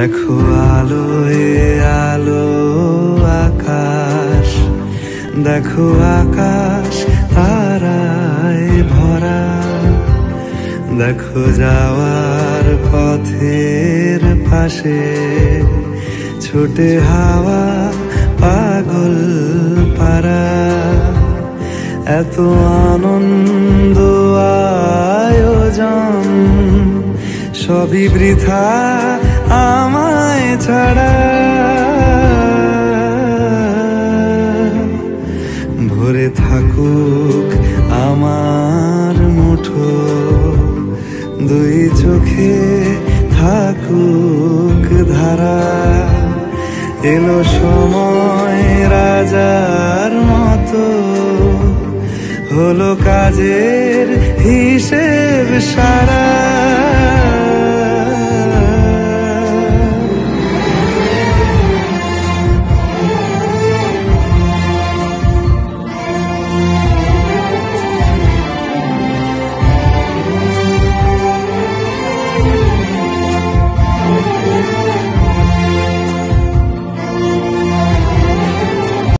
দেখো আলোয় আলো আকাশ, দেখো আকাশ তারায় ভরা, দেখো যাওয়ার পথের পাশে ছুটে হাওয়া পাগল পারা। এত আনন্দ আয়োজন সবই বৃথা আমায় ছাড়া। ভরে থাকুক আমার মুঠো, দুই চোখে থাকুক ধারা। এলো সময় রাজার মতো, হলো কাজের হিসেব সারা।